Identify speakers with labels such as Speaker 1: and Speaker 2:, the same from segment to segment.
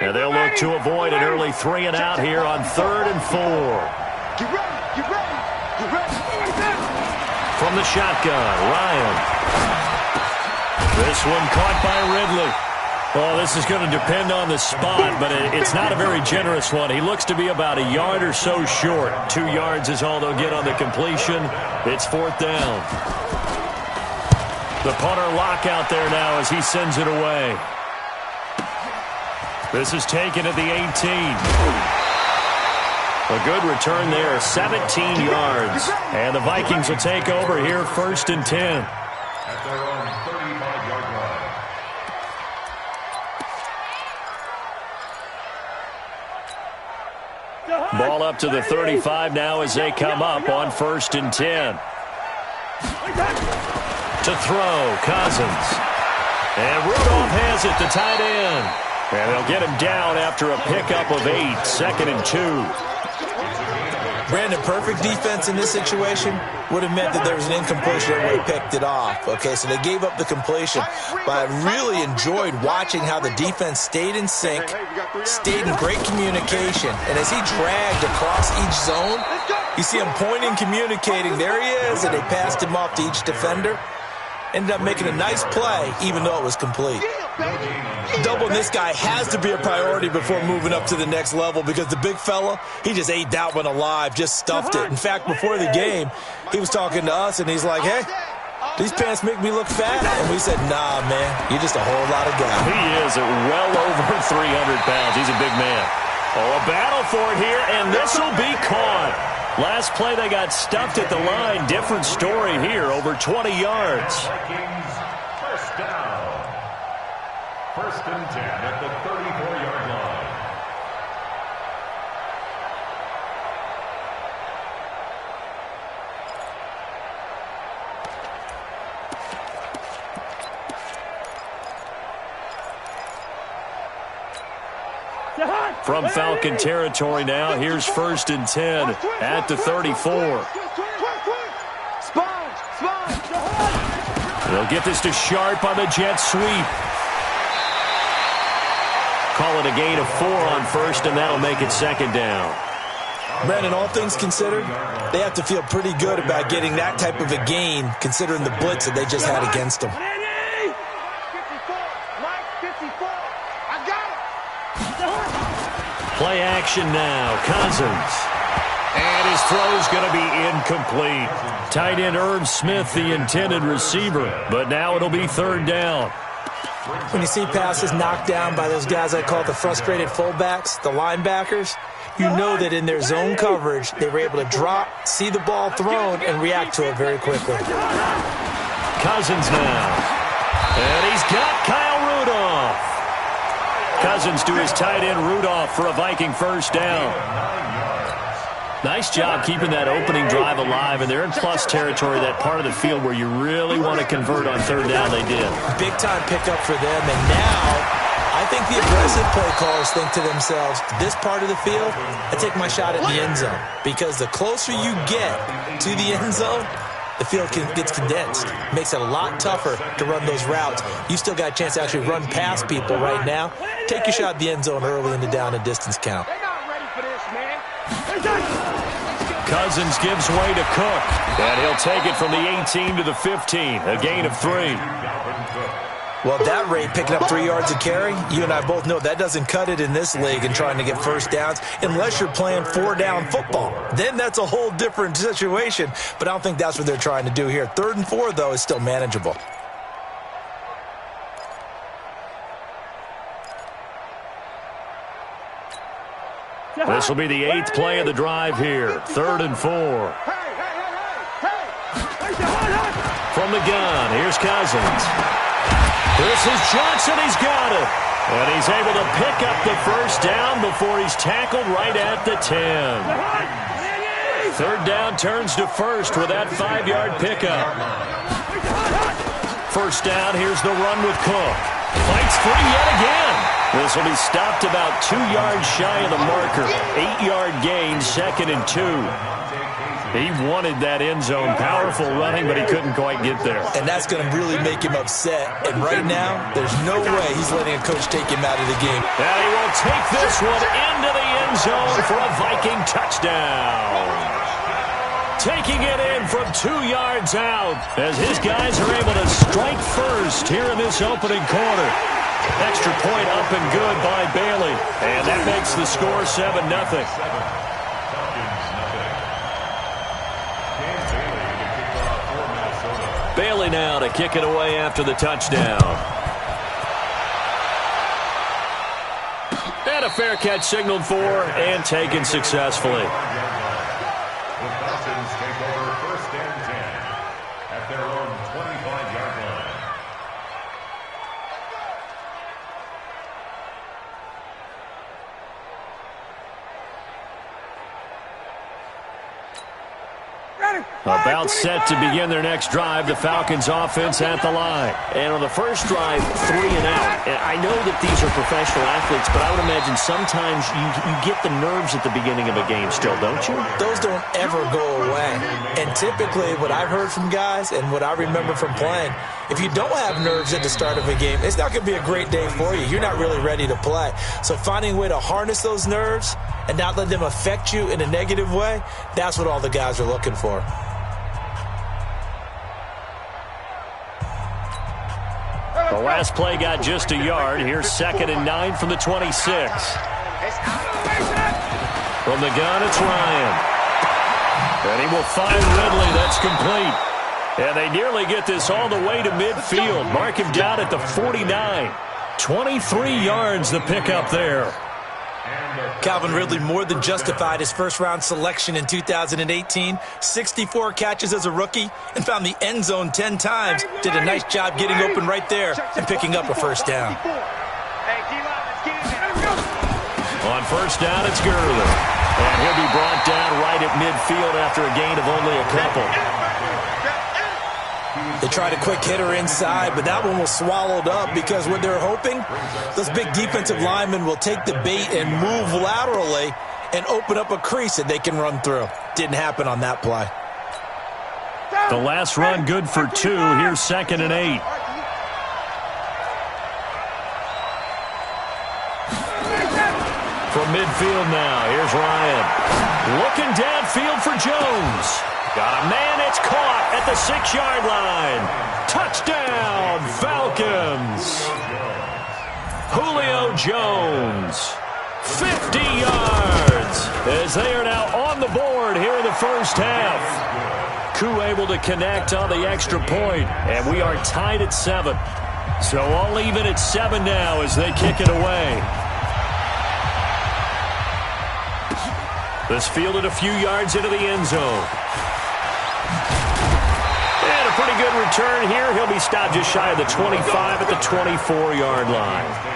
Speaker 1: And they'll look to avoid an early 3 and out here on 3rd and 4.
Speaker 2: Get ready, get ready, get ready.
Speaker 1: From the shotgun, Ryan. This one caught by Ridley. Well, this is going to depend on the spot, but it's not a very generous one. He looks to be about a yard or so short. 2 yards is all they'll get on the completion. It's 4th down. The punter lock out there now as he sends it away. This is taken at the 18. A good return there, 17 yards. And the Vikings will take over here, 1st and 10.
Speaker 3: At their own 35-yard line.
Speaker 1: Ball up to the 35 now as they come up on 1st and 10. To throw, Cousins. And Rudolph has it, the tight end. And they'll get him down after a pickup of 8, 2nd and 2.
Speaker 4: Brandon, perfect defense in this situation would have meant that there was an incompletion that would have picked it off. Okay, so they gave up the completion. But I really enjoyed watching how the defense stayed in sync, stayed in great communication. And as he dragged across each zone, you see him pointing, communicating. There he is, and they passed him off to each defender. Ended up making a nice play, even though it was complete. Doubling this guy has to be a priority before moving up to the next level because the big fella, he just ate that one alive, just stuffed it. In fact, before the game, he was talking to us, and he's like, hey, these pants make me look fat. And we said, nah, man, you're just a whole lot of guy.
Speaker 1: He is at well over 300 pounds. He's a big man. Oh, a battle for it here, and this will be caught. Last play, they got stuffed at the line. Different story here, over 20 yards.
Speaker 3: Vikings, 1st down. 1st and 10 at the 34-yard line.
Speaker 1: From Falcon territory now, here's 1st and 10 at the 34. They'll get this to Sharp on the jet sweep. Call it a gain of 4 on 1st, and that'll make it 2nd down.
Speaker 4: Brandon, all things considered, they have to feel pretty good about getting that type of a gain, considering the blitz that they just had against them.
Speaker 1: Play action now, Cousins. And his throw's going to be incomplete. Tight end Irv Smith, the intended receiver, but now it'll be 3rd down.
Speaker 4: When you see passes knocked down by those guys I call the frustrated fullbacks, the linebackers, you know that in their zone coverage, they were able to drop, see the ball thrown, and react to it very quickly.
Speaker 1: Cousins now. And he's got Kyle Rudolph. Cousins to his tight end Rudolph for a Viking 1st down. Nice job keeping that opening drive alive, and they're in plus territory, that part of the field where you really want to convert on 3rd down. They did.
Speaker 4: Big-time pickup for them, and now I think the aggressive play callers think to themselves, this part of the field, I take my shot at the end zone, because the closer you get to the end zone, the field gets condensed. Makes it a lot tougher to run those routes. You still got a chance to actually run past people right now. Take your shot at the end zone early in the down and distance count.
Speaker 1: Cousins gives way to Cook, and he'll take it from the 18 to the 15, a gain of 3.
Speaker 4: Well, at that rate, picking up 3 yards a carry, you and I both know that doesn't cut it in this league and trying to get 1st downs unless you're playing 4-down football. Then that's a whole different situation, but I don't think that's what they're trying to do here. 3rd and 4, though, is still manageable.
Speaker 1: This will be the 8th play of the drive here. 3rd and 4. From the gun, here's Cousins. This is Johnson. He's got it. And he's able to pick up the 1st down before he's tackled right at the 10. 3rd down turns to 1st with that 5-yard pickup. 1st down, here's the run with Cook. Fights free yet again. This will be stopped about 2 yards shy of the marker. 8-yard gain, 2nd and 2. He wanted that end zone. Powerful running, but he couldn't quite get there.
Speaker 4: And that's going to really make him upset. And right now, there's no way he's letting a coach take him out of the game.
Speaker 1: And he will take this one into the end zone for a Viking touchdown. Taking it in from 2 yards out as his guys are able to strike first here in this opening quarter. Extra point up and good by Bailey. And that makes the score 7-0. Bailey now to kick it away after the touchdown. And a fair catch signaled for and taken successfully.
Speaker 3: The Falcons take over 1st and 10 at their own 25-yard line.
Speaker 1: About set to begin their next drive, the Falcons offense at the line.
Speaker 5: And on the first drive, 3 and out. And I know that these are professional athletes, but I would imagine sometimes you get the nerves at the beginning of a game still, don't you?
Speaker 4: Those don't ever go away. And typically what I've heard from guys and what I remember from playing, if you don't have nerves at the start of a game, it's not going to be a great day for you. You're not really ready to play. So finding a way to harness those nerves and not let them affect you in a negative way, that's what all the guys are looking for.
Speaker 1: The last play got just a yard. Here's 2nd and 9 from the 26. From the gun, it's Ryan. And he will find Ridley. That's complete. And they nearly get this all the way to midfield. Mark him down at the 49. 23 yards the pickup there.
Speaker 4: Calvin Ridley more than justified his first-round selection in 2018. 64 catches as a rookie and found the end zone 10 times. Did a nice job getting open right there and picking up a first down.
Speaker 1: On first down, it's Gurley. And he'll be brought down right at midfield after a gain of only a couple.
Speaker 4: They tried a quick hitter inside, but that one was swallowed up because what they're hoping, those big defensive linemen will take the bait and move laterally and open up a crease that they can run through. Didn't happen on that play.
Speaker 1: The last run good for 2. Here's 2nd and 8. From midfield now, here's Ryan. Looking downfield for Jones. Got a man, it's caught at the 6-yard line. Touchdown, Falcons. Julio Jones, 50 yards, as they are now on the board here in the first half. Koo able to connect on the extra point, and we are tied at 7. So all even at 7 now as they kick it away. This fielded a few yards into the end zone. And a pretty good return here. He'll be stopped just shy of the 25 at the 24-yard line.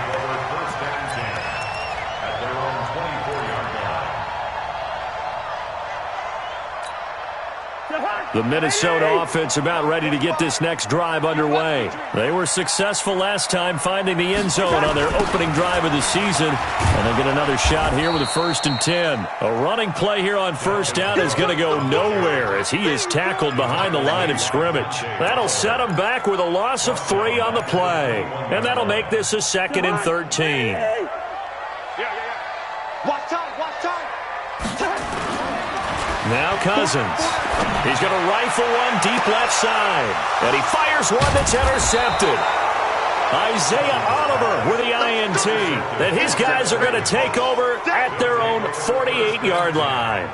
Speaker 1: The Minnesota offense about ready to get this next drive underway. They were successful last time finding the end zone on their opening drive of the season. And they get another shot here with a 1st and 10. A running play here on first down is going to go nowhere as he is tackled behind the line of scrimmage. That'll set him back with a loss of 3 on the play. And that'll make this a 2nd and 13. Now Cousins. He's going to rifle one deep left side. And he fires one that's intercepted. Isaiah Oliver with the INT. That his guys are going to take over at their own 48-yard line.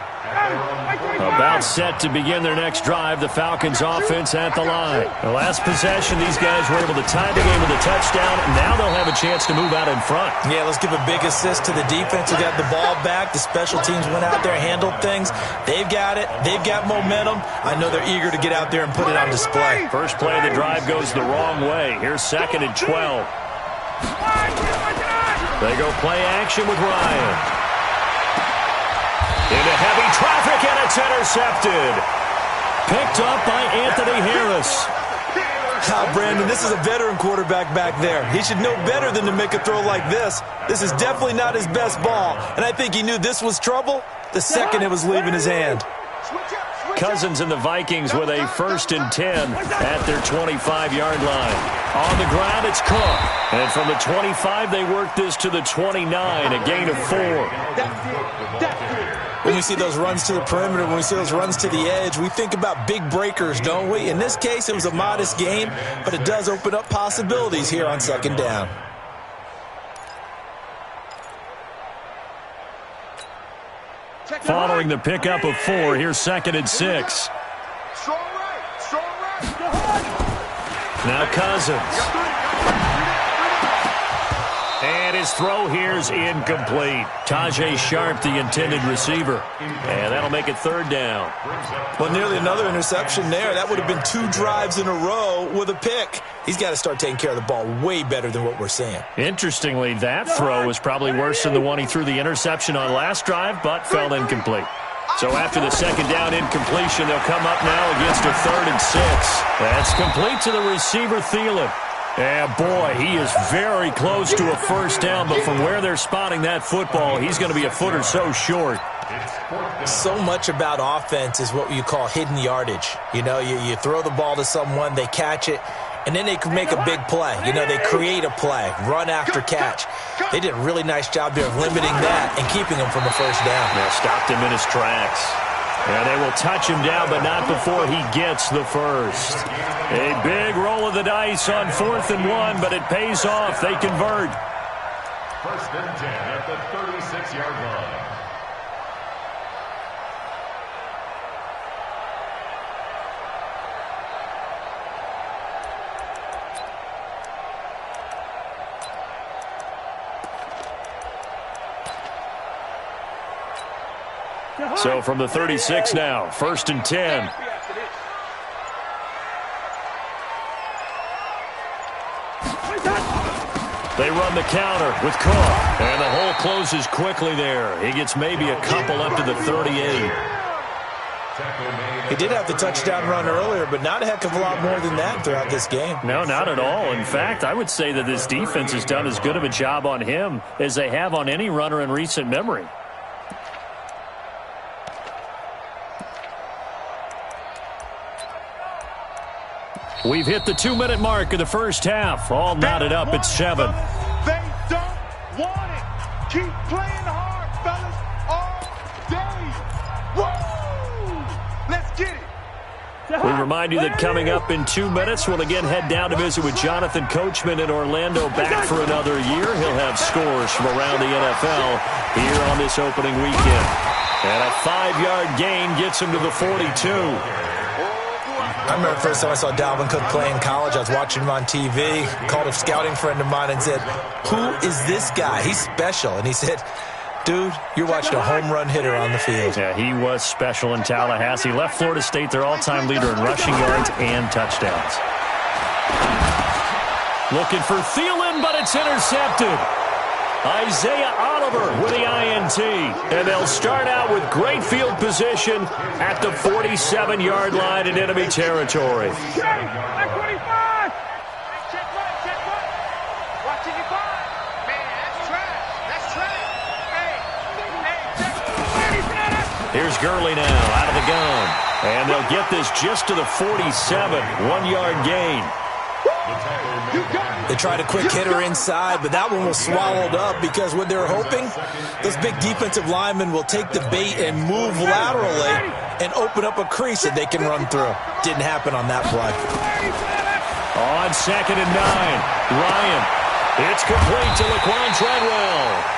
Speaker 1: About set to begin their next drive, the Falcons offense at the line. The last possession, these guys were able to tie the game with a touchdown. Now they'll have a chance to move out in front.
Speaker 4: Yeah, let's give a big assist to the defense who got the ball back. The special teams went out there, handled things. They've got it. They've got momentum. I know they're eager to get out there and put it on display.
Speaker 1: First play of the drive goes the wrong way. Here's 2nd and 12. They go play action with Ryan. Into heavy traffic, and it's intercepted. Picked up by Anthony Harris.
Speaker 4: Brandon, this is a veteran quarterback back there. He should know better than to make a throw like this. This is definitely not his best ball, and I think he knew this was trouble the second it was leaving his hand.
Speaker 2: Switch up, switch
Speaker 1: Cousins and the Vikings with a 1st and 10 at their 25-yard line. On the ground, it's Cook. And from the 25, they work this to the 29, a gain of 4.
Speaker 4: When we see those runs to the perimeter, when we see those runs to the edge, we think about big breakers, don't we? In this case, it was a modest gain, but it does open up possibilities here on 2nd down.
Speaker 1: Following the pickup of 4, here's 2nd and 6.
Speaker 2: Strong right, strong right.
Speaker 1: Now Cousins. And his throw here's incomplete. Tajay Sharp, the intended receiver. And that'll make it 3rd down.
Speaker 4: Well, nearly another interception there. That would have been 2 drives in a row with a pick. He's got to start taking care of the ball way better than what we're seeing.
Speaker 1: Interestingly, that throw was probably worse than the one he threw the interception on last drive, but fell incomplete. So after the 2nd down incompletion, they'll come up now against a 3rd and 6. That's complete to the receiver, Thielen. Yeah, boy, he is very close to a 1st down, but from where they're spotting that football, he's going to be a foot or so short.
Speaker 4: So much about offense is what you call hidden yardage. You know, you throw the ball to someone, they catch it, and then they can make a big play. You know, they create a play, run after catch. They did a really nice job there of limiting that and keeping him from a 1st down.
Speaker 1: Now stopped him in his tracks. And they will touch him down, but not before he gets the 1st. A big roll of the dice on 4th and 1, but it pays off. They convert.
Speaker 3: 1st and 10 at the 36-yard line.
Speaker 1: So from the 36 now, 1st and 10. They run the counter with Cook. And the hole closes quickly there. He gets maybe a couple up to the 38.
Speaker 4: He did have the touchdown run earlier, but not a heck of a lot more than that throughout this game.
Speaker 1: No, not at all. In fact, I would say that this defense has done as good of a job on him as they have on any runner in recent memory. We've hit the 2-minute mark of the 1st half. All knotted up at 7.
Speaker 2: They don't want it. Keep playing hard, fellas, all day. Woo! Let's get it.
Speaker 1: We remind you that coming up in 2 minutes, we'll again head down to visit with Jonathan Coachman in Orlando, back for another year. He'll have scores from around the NFL here on this opening weekend. And a 5-yard gain gets him to the 42.
Speaker 4: I remember the first time I saw Dalvin Cook play in college. I was watching him on TV, called a scouting friend of mine and said, "Who is this guy? He's special." And he said, "Dude, you're watching a home run hitter on the field."
Speaker 1: Yeah, he was special in Tallahassee. Left Florida State their all-time leader in rushing yards and touchdowns. Looking for Thielen, but it's intercepted. Isaiah Oliver with the INT. And they'll start out with great field position at the 47-yard line in enemy territory.
Speaker 2: Check right. Check right. Watching your five. Man, that's trash. Hey,
Speaker 1: Here's Gurley now out of the gun. And they'll get this just to the 47. 1-yard gain.
Speaker 4: They tried a quick hitter inside, but that one was swallowed up because what they were hoping, those big defensive linemen will take the bait and move laterally and open up a crease that they can run through. Didn't happen on that play.
Speaker 1: On 2nd and 9, Ryan. It's complete to Laquan Treadwell.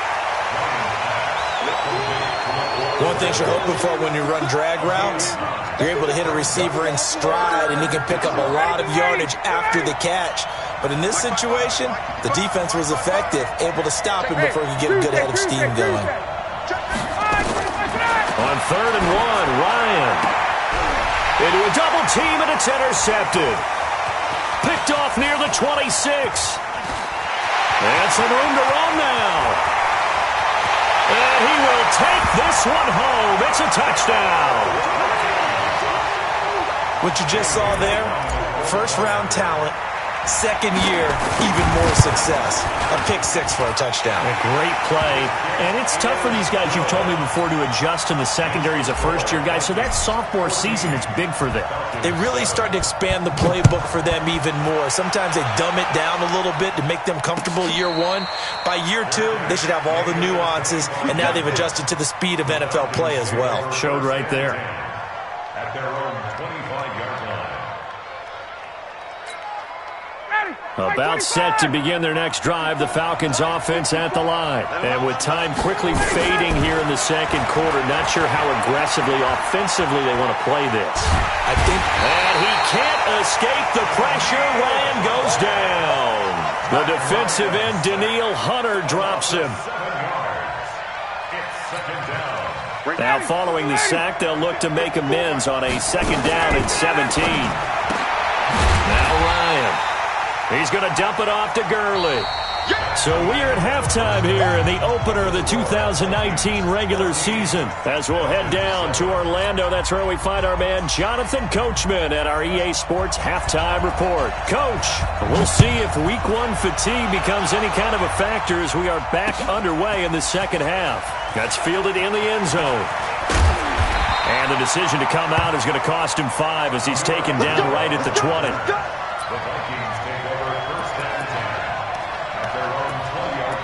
Speaker 4: One thing you're hoping for when you run drag routes, you're able to hit a receiver in stride and he can pick up a lot of yardage after the catch. But in this situation, the defense was effective, able to stop him before he could get a good head of steam going.
Speaker 1: On 3rd and 1, Ryan. Into a double team, and it's intercepted. Picked off near the 26. And some room to run now. And he will take this one home. It's a touchdown.
Speaker 4: What you just saw there, first-round talent, Second year, even more success. A pick six for a touchdown.
Speaker 5: A great play. And it's tough for these guys, you've told me before, to adjust in the secondary as a first-year guy. So that sophomore season is big for them.
Speaker 4: They really start to expand the playbook for them even more. Sometimes they dumb it down a little bit to make them comfortable year one. By year two, they should have all the nuances, and now they've adjusted to the speed of NFL play as well.
Speaker 5: Showed right there.
Speaker 3: At their own 25-yard line.
Speaker 1: About set to begin their next drive, the Falcons offense at the line. And with time quickly fading here in the second quarter, not sure how aggressively, offensively they want to play this.
Speaker 4: I think.
Speaker 1: And he can't escape the pressure. Ryan goes down. The defensive end, Daniil Hunter, drops him.
Speaker 3: 7 yards. It's second down.
Speaker 1: Now following the sack, they'll look to make amends on a second down at 17. Now Ryan. He's going to dump it off to Gurley. So we're at halftime here in the opener of the 2019 regular season. As we'll head down to Orlando, that's where we find our man Jonathan Coachman at our EA Sports Halftime Report. Coach, we'll see if Week 1 fatigue becomes any kind of a factor as we are back underway in the second half. That's fielded in the end zone. And the decision to come out is going to cost him 5 as he's taken down right at the 20.
Speaker 3: The Vikings take over first down 10 at their own 20-yard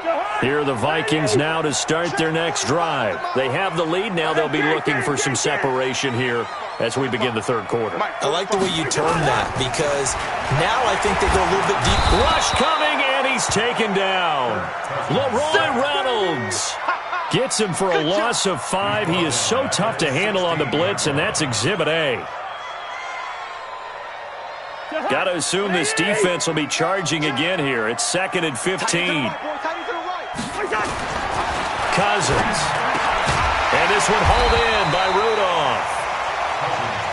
Speaker 3: line.
Speaker 1: Here are the Vikings now to start their next drive. They have the lead now. They'll be looking for some separation here as we begin the third quarter.
Speaker 4: I like the way you term that because now I think they go a little bit deep.
Speaker 1: Rush coming, and he's taken down. Leroy Reynolds gets him for a loss of 5. He is so tough to handle on the blitz, and that's Exhibit A. Got to assume this defense will be charging again here. It's 2nd and 15. Cousins. And this one hauled in by Rudolph.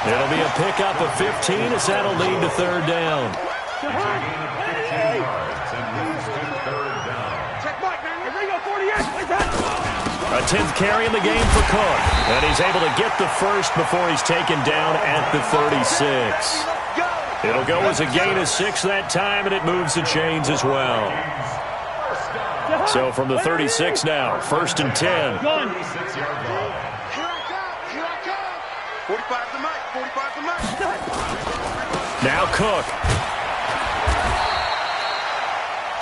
Speaker 1: It'll be a pickup of 15 as that'll lead to third down.
Speaker 3: It's a gain of 15 yards and leads to third down.
Speaker 1: A 10th carry in the game for Cook. And he's able to get the first before he's taken down at the 36. It'll go as a gain of 6 that time, and it moves the chains as well. So from the 36 now, 1st and 10.
Speaker 3: 36-yard line.
Speaker 2: Here I come. 45 to Mike. 45 to Mike.
Speaker 1: Now Cook.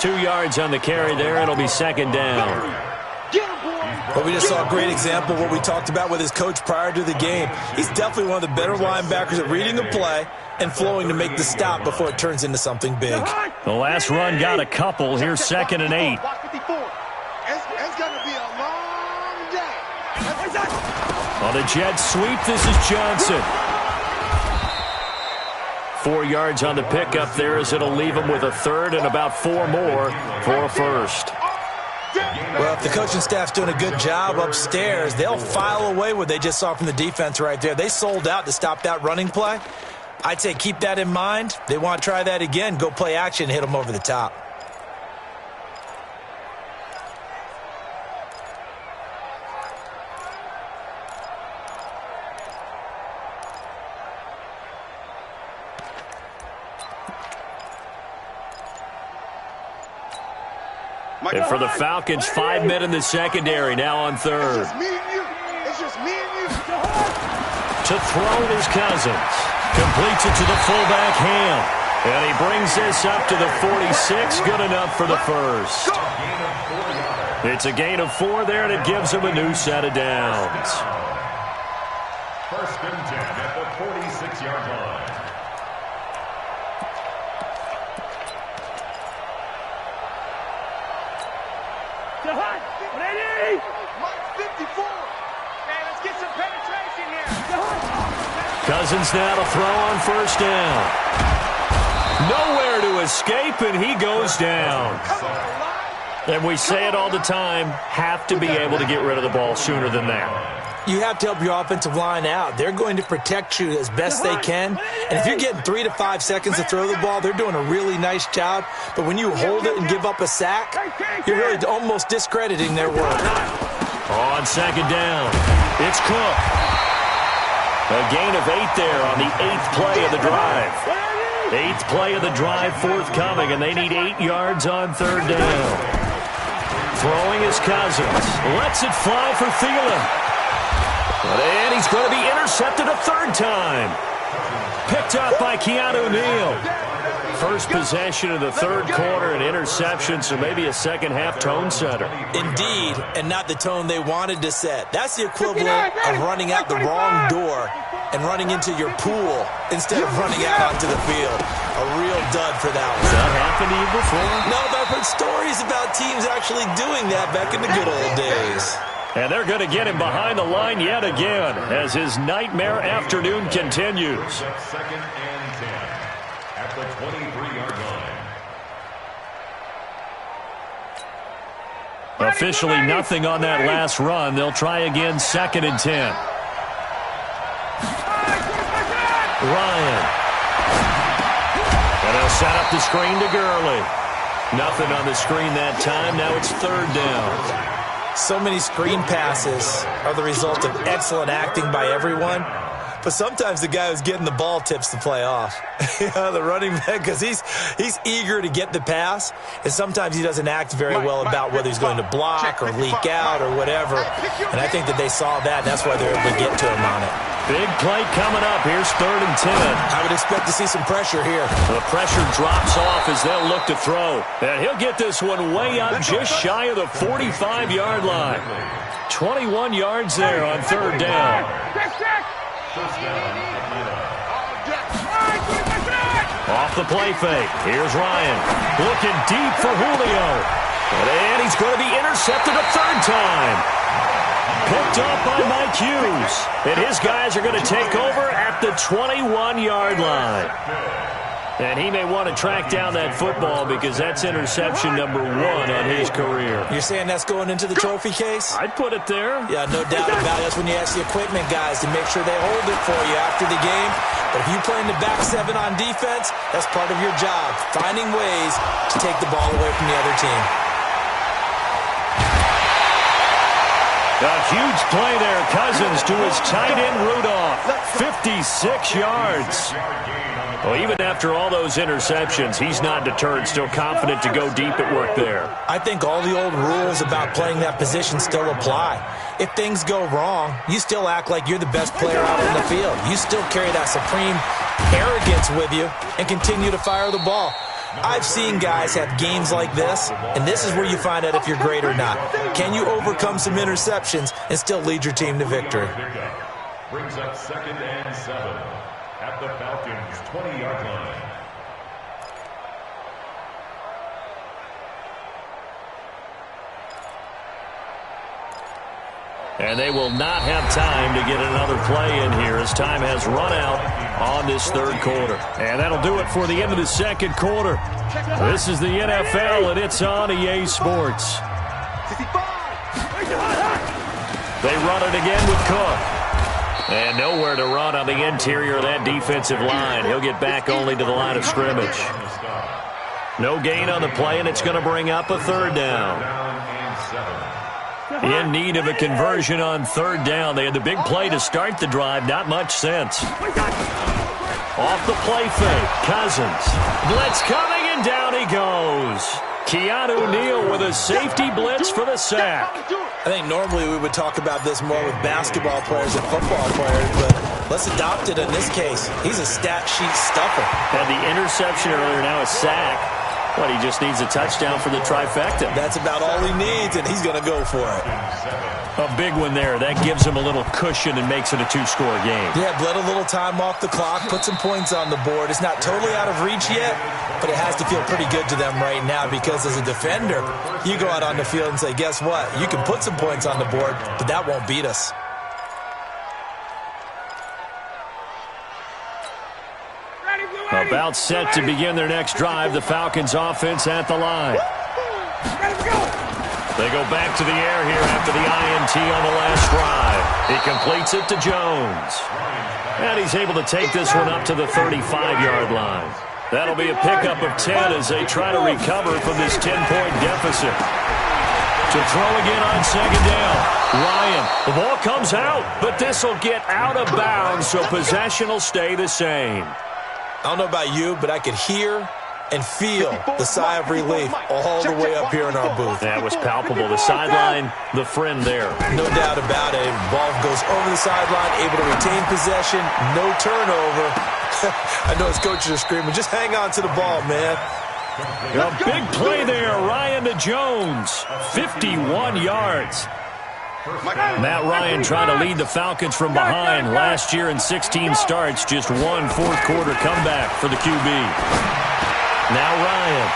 Speaker 1: 2 yards on the carry there. It'll be second down.
Speaker 4: But we just saw a great example of what we talked about with his coach prior to the game. He's definitely one of the better linebackers at reading the play and flowing to make the stop before it turns into something big.
Speaker 1: The last run got a couple. Here's 2nd and 8.
Speaker 2: It's going to be a long day.
Speaker 1: On a jet sweep, this is Johnson. 4 yards on the pickup there as it'll leave him with a third and about 4 more for a first.
Speaker 4: Well, if the coaching staff's doing a good job upstairs, they'll file away what they just saw from the defense right there. They sold out to stop that running play. I'd say keep that in mind. They want to try that again, go play action, hit them over the top.
Speaker 1: And for the Falcons, 5 men in the secondary now on third.
Speaker 2: It's just me and you. It's just me and you.
Speaker 1: To throw is Cousins. Completes it to the fullback, Ham. And he brings this up to the 46. Good enough for the first. It's a gain of 4 there, and it gives him a new set of downs.
Speaker 3: 1st and 10 at the 46-yard line.
Speaker 2: Mike 54. Man, let's get some penetration here.
Speaker 1: Cousins now to throw on 1st down. Nowhere to escape, and he goes down. And we say it all the time, have to be able to get rid of the ball sooner than that.
Speaker 4: You have to help your offensive line out. They're going to protect you as best they can. And if you're getting 3 to 5 seconds to throw the ball, they're doing a really nice job. But when you hold it and give up a sack, you're really almost discrediting their work.
Speaker 1: On 2nd down, it's Cook. A gain of 8 there on the 8th play of the drive. 8th play of the drive forthcoming, and they need 8 yards on 3rd down. Throwing is Cousins. Lets it fly for Thielen. And he's going to be intercepted a 3rd time. Picked up by Keanu Neal. First possession of the 3rd quarter, an interception, so maybe a second-half tone setter.
Speaker 4: Indeed, and not the tone they wanted to set. That's the equivalent of running out the wrong door and running into your pool instead of running out onto the field. A real dud for that one.
Speaker 1: Has that happened to you before?
Speaker 4: No, but I've heard stories about teams actually doing that back in the good old days.
Speaker 1: And they're going to get him behind the line yet again as his nightmare afternoon continues.
Speaker 3: 2nd and 10 at the 23-yard line.
Speaker 1: Officially nothing on that last run. They'll try again 2nd and 10. Ryan. And they'll set up the screen to Gurley. Nothing on the screen that time. Now it's 3rd down.
Speaker 4: So many screen passes are the result of excellent acting by everyone. But sometimes the guy who's getting the ball tips the play off. The running back, because he's eager to get the pass, and sometimes he doesn't act very well about whether he's going to block or leak out or whatever. And I think that they saw that, and that's why they're able to get to him on it.
Speaker 1: Big play coming up. Here's 3rd and 10.
Speaker 4: I would expect to see some pressure here.
Speaker 1: The pressure drops off as they'll look to throw. And he'll get this one way up just shy of the 45-yard line. 21 yards there on 3rd down. Off the play fake. Here's Ryan. Looking deep for Julio. And he's going to be intercepted a 3rd time. Picked up by Mike Hughes. And his guys are going to take over at the 21-yard line. And he may want to track down that football because that's interception number 1 on his career.
Speaker 4: You're saying that's going into the trophy case?
Speaker 1: I'd put it there.
Speaker 4: Yeah, no doubt about it. That's when you ask the equipment guys to make sure they hold it for you after the game. But if you play in the back 7 on defense, that's part of your job, finding ways to take the ball away from the other team.
Speaker 1: A huge play there. Cousins to his tight end Rudolph. 56 yards. Well, even after all those interceptions, he's not deterred, still confident to go deep at work there.
Speaker 4: I think all the old rules about playing that position still apply. If things go wrong, you still act like you're the best player out on the field. You still carry that supreme arrogance with you and continue to fire the ball. I've seen guys have games like this, and this is where you find out if you're great or not. Can you overcome some interceptions and still lead your team to victory?
Speaker 3: Brings up 2nd and 7 at the Falcons' 20-yard line.
Speaker 1: And they will not have time to get another play in here as time has run out on this 3rd quarter. And that'll do it for the end of the 2nd quarter. This is the NFL, and it's on EA Sports. They run it again with Cook. And nowhere to run on the interior of that defensive line. He'll get back only to the line of scrimmage. No gain on the play, and it's going to bring up a 3rd down. In need of a conversion on 3rd down. They had the big play to start the drive. Not much sense. Off the play fake. Cousins. Blitz coming, and down he goes. Keanu Neal with a safety blitz for the sack.
Speaker 4: I think normally we would talk about this more with basketball players and football players, but let's adopt it in this case. He's a stat sheet stuffer.
Speaker 1: Had the interception earlier, now a sack. What, he just needs a touchdown for the trifecta.
Speaker 4: That's about all he needs, and he's going to go for it.
Speaker 1: A big one there. That gives him a little cushion and makes it a 2-score game.
Speaker 4: Yeah, let a little time off the clock, put some points on the board. It's not totally out of reach yet, but it has to feel pretty good to them right now because as a defender, you go out on the field and say, guess what? You can put some points on the board, but that won't beat us.
Speaker 1: About set to begin their next drive. The Falcons offense at the line. They go back to the air here after the INT on the last drive. He completes it to Jones. And he's able to take this one up to the 35-yard line. That'll be a pickup of 10 as they try to recover from this 10-point deficit. To throw again on second down. Ryan, the ball comes out, but this will get out of bounds, so possession will stay the same.
Speaker 4: I don't know about you, but I could hear and feel the sigh of relief all the way up here in our booth.
Speaker 5: That was palpable. The sideline, the friend there.
Speaker 4: No doubt about it. Ball goes over the sideline, able to retain possession, no turnover. I know his coaches are screaming, just hang on to the ball, man.
Speaker 1: A big play there, Ryan to Jones, 51 yards. Matt Ryan trying to lead the Falcons from behind. Last year in 16 starts, just one fourth-quarter comeback for the QB. Now Ryan.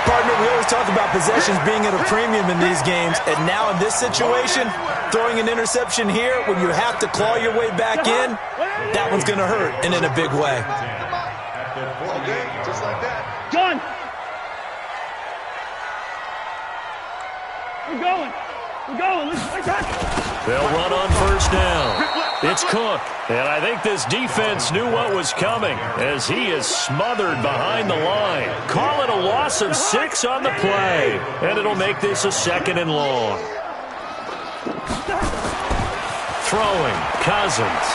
Speaker 4: Partner, we always talk about possessions being at a premium in these games, and now in this situation, throwing an interception here when you have to claw your way back in, that one's going to hurt, and in a big way.
Speaker 2: Okay, just like that.
Speaker 6: John! We're going. Let's go.
Speaker 1: They'll run on first down. It's Cook, and I think this defense knew what was coming as he is smothered behind the line. Call it a loss of 6 on the play, and it'll make this a second and long. Throwing, Cousins.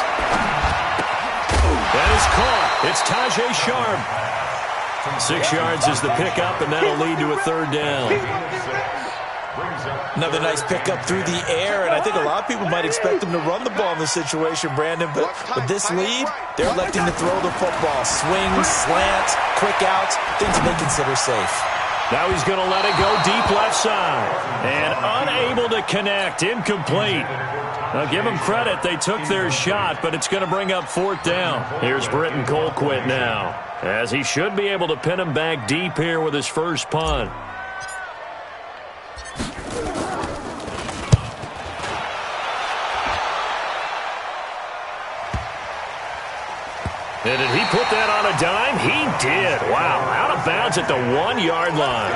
Speaker 1: That is caught. It's Tajay Sharp. 6 yards is the pickup, and that'll lead to a third down.
Speaker 4: Another nice pickup through the air, and I think a lot of people might expect them to run the ball in this situation, Brandon, but with this lead, they're electing to throw the football. Swings, slants, quick outs, things they consider safe.
Speaker 1: Now he's going to let it go deep left side, and unable to connect, incomplete. Now give them credit, they took their shot, but it's going to bring up fourth down. Here's Britton Colquitt now, as he should be able to pin him back deep here with his first punt. And did he put that on a dime? He did. Wow, out of bounds at the 1-yard line.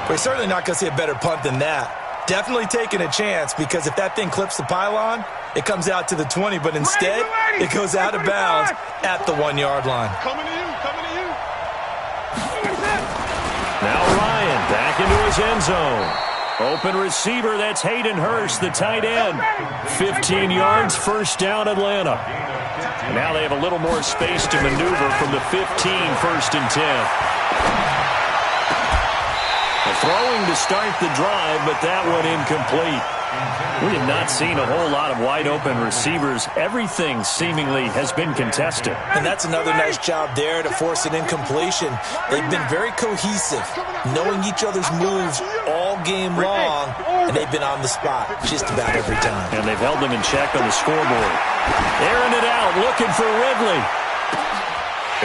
Speaker 4: We're certainly not going to see a better punt than that. Definitely taking a chance, because if that thing clips the pylon, it comes out to the 20, but instead, it goes out of bounds at the 1-yard line.
Speaker 2: Coming to you.
Speaker 1: Now Ryan back into his end zone. Open receiver, that's Hayden Hurst, the tight end. 15 yards, first down, Atlanta. Now they have a little more space to maneuver from the 15, first and 10. Throwing to start the drive, but that one incomplete. We have not seen a whole lot of wide-open receivers. Everything seemingly has been contested.
Speaker 4: And that's another nice job there to force an incompletion. They've been very cohesive, knowing each other's moves all game long, and they've been on the spot just about every time.
Speaker 1: And they've held them in check on the scoreboard. Airing it out, looking for Ridley.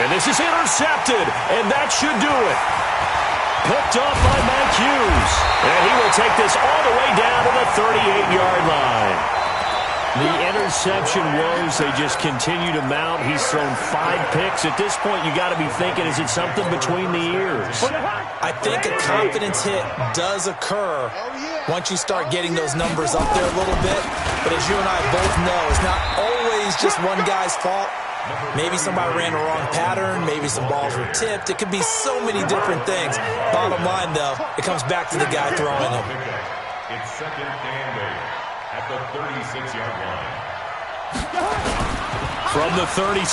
Speaker 1: And this is intercepted, and that should do it. Picked off by Mike Hughes. And he will take this all the way down to the 38-yard line. The interception woes, they just continue to mount. He's thrown 5 picks. At this point, you got to be thinking, is it something between the ears?
Speaker 4: I think a confidence hit does occur once you start getting those numbers up there a little bit. But as you and I both know, it's not always just one guy's fault. Maybe somebody ran a wrong pattern. Maybe some balls were tipped. It could be so many different things. Bottom line, though, it comes back to the guy throwing them.
Speaker 3: It's second and 8 at the 36-yard line.
Speaker 1: From the 36,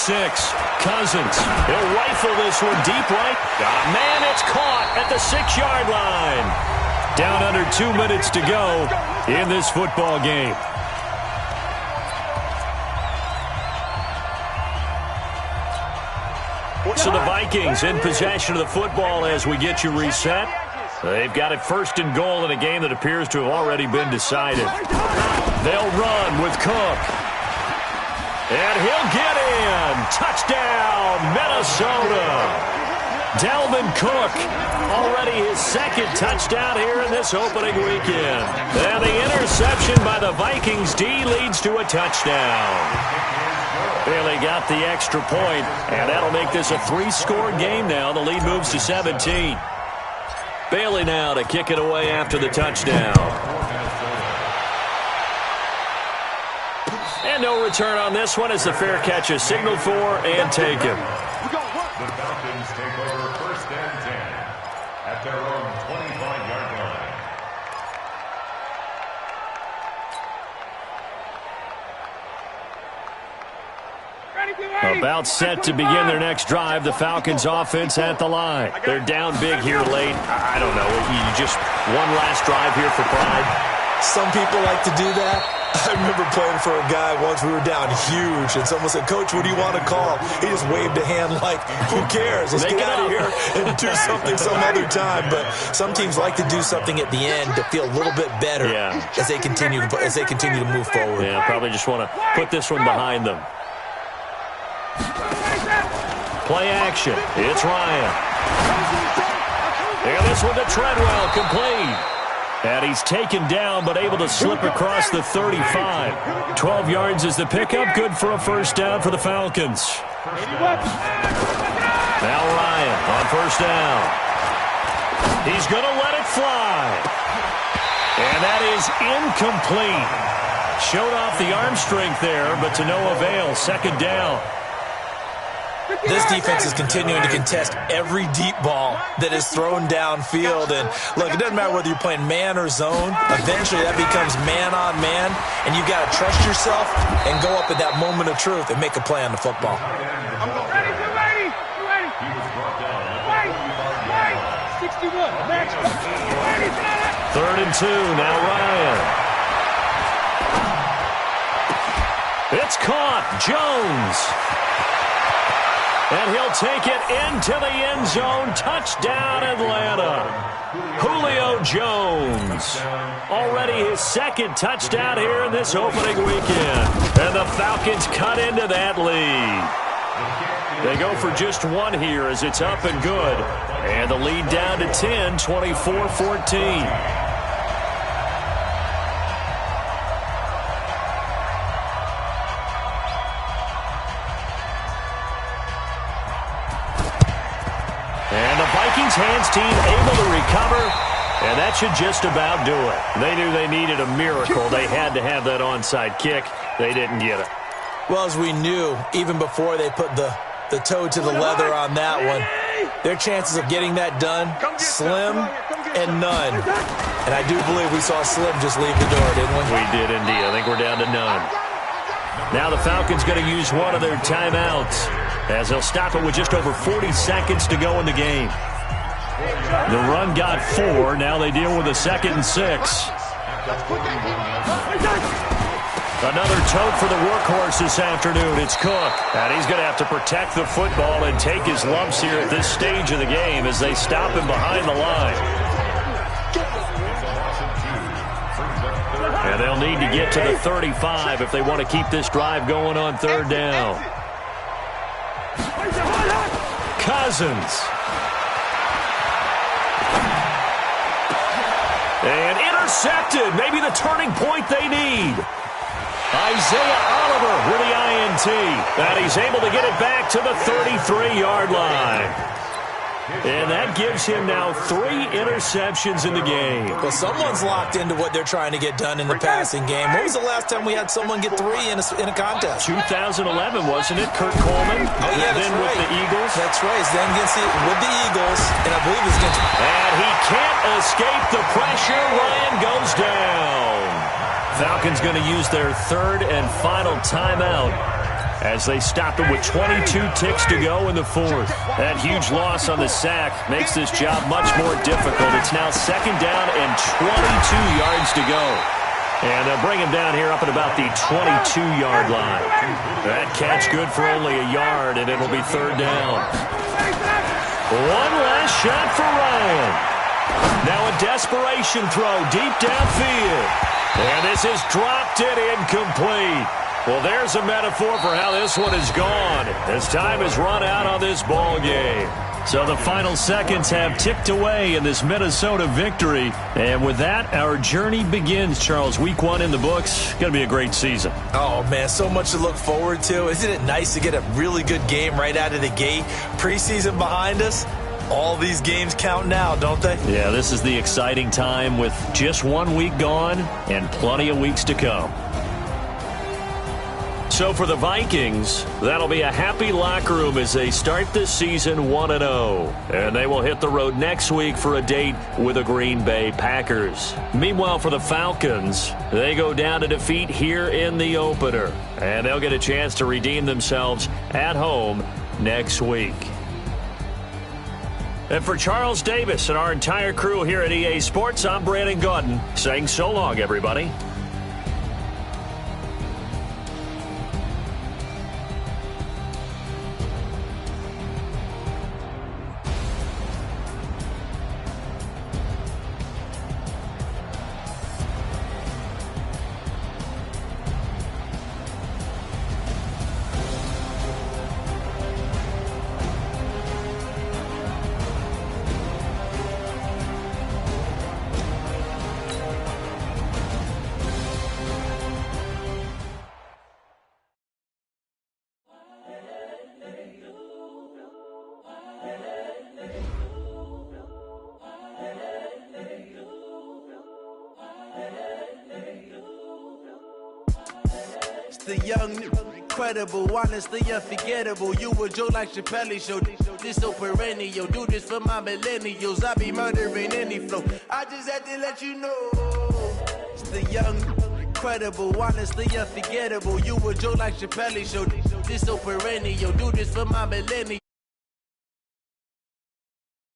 Speaker 1: Cousins. He'll rifle this one deep right. Man, it's caught at the 6-yard line. Down under 2 minutes to go in this football game. So the Vikings in possession of the football as we get you reset. They've got it first and goal in a game that appears to have already been decided. They'll run with Cook. And he'll get in. Touchdown, Minnesota. Dalvin Cook, already his second touchdown here in this opening weekend. And the interception by the Vikings D leads to a touchdown. Bailey got the extra point, and that'll make this a 3-score game now. The lead moves to 17. Bailey now to kick it away after the touchdown. And no return on this one as the fair catch is signaled for and taken.
Speaker 3: The Falcons take over 1st and 10 at their own 25-yard line.
Speaker 1: About set to begin their next drive. The Falcons offense at the line. They're down big here late. I don't know. You just one last drive here for pride.
Speaker 4: Some people like to do that. I remember playing for a guy once. We were down huge, and someone said, "Coach, what do you want to call?" He just waved a hand like, "Who cares? Let's get out of here and do something some other time." But some teams like to do something at the end to feel a little bit better as they continue to move forward.
Speaker 1: Yeah, probably just want to put this one behind them. Play action. It's Ryan. And this one to Treadwell, complete. And he's taken down, but able to slip across the 35. 12 yards is the pickup. Good for a first down for the Falcons. Now Ryan on first down. He's going to let it fly. And that is incomplete. Showed off the arm strength there, but to no avail. Second down.
Speaker 4: This defense is continuing to contest every deep ball that is thrown downfield. And, look, it doesn't matter whether you're playing man or zone. Eventually, that becomes man on man, and you've got to trust yourself and go up at that moment of truth and make a play on the football.
Speaker 6: Ready. 61. Next.
Speaker 1: 3rd and 2. Now Ryan. It's caught. Jones. And he'll take it into the end zone. Touchdown, Atlanta. Julio Jones. Already his second touchdown here in this opening weekend. And the Falcons cut into that lead. They go for just one here as it's up and good. And the lead down to 10, 24-14. Hands team able to recover, and that should just about do it. They knew they needed a miracle. They had to have that onside kick. They didn't get it.
Speaker 4: Well, as we knew, even before they put the toe to the leather on that one, their chances of getting that done, slim and none. And I do believe we saw Slim just leave the door, didn't we?
Speaker 1: We did indeed. I think we're down to none. Now the Falcons going to use one of their timeouts as they'll stop it with just over 40 seconds to go in the game. The run got 4. Now they deal with a 2nd and 6. Another tote for the workhorse this afternoon. It's Cook. And he's going to have to protect the football and take his lumps here at this stage of the game as they stop him behind the line. And they'll need to get to the 35 if they want to keep this drive going on 3rd down. Cousins. And intercepted. Maybe the turning point they need. Isaiah Oliver with the INT. And he's able to get it back to the 33-yard line. And that gives him now 3 interceptions in the game.
Speaker 4: Well, someone's locked into what they're trying to get done in the passing game. When was the last time we had someone get 3 in a contest?
Speaker 1: 2011, wasn't it? Kurt Coleman.
Speaker 4: Oh, yeah, that's
Speaker 1: then
Speaker 4: right.
Speaker 1: with the Eagles.
Speaker 4: That's right. Then with the Eagles, and I believe it's against.
Speaker 1: And he can't escape the pressure. Ryan goes down. Falcons going to use their 3rd and final timeout as they stop it with 22 ticks to go in the 4th. That huge loss on the sack makes this job much more difficult. It's now 2nd down and 22 yards to go. And they'll bring him down here up at about the 22-yard line. That catch good for only a yard, and it'll be 3rd down. One last shot for Ryan. Now a desperation throw deep downfield. And this is dropped it incomplete. Well, there's a metaphor for how this one is gone as time has run out on this ball game. So the final seconds have ticked away in this Minnesota victory. And with that, our journey begins, Charles. Week 1 in the books. Going to be a great season.
Speaker 4: Oh, man, so much to look forward to. Isn't it nice to get a really good game right out of the gate? Preseason behind us. All these games count now, don't they?
Speaker 1: Yeah, this is the exciting time with just 1 week gone and plenty of weeks to come. So for the Vikings, that'll be a happy locker room as they start this season 1-0. And they will hit the road next week for a date with the Green Bay Packers. Meanwhile, for the Falcons, they go down to defeat here in the opener. And they'll get a chance to redeem themselves at home next week. And for Charles Davis and our entire crew here at EA Sports, I'm Brandon Gaudin saying so long, everybody.
Speaker 7: The young, incredible, honestly unforgettable. You a joke like Chappelle Show. This so perennial. Do this for my millennials. I be murdering any flow. I just had to let you know. It's the young, incredible, honestly unforgettable. You a joke like Chappelle Show. This so perennial. Do this for my millennials.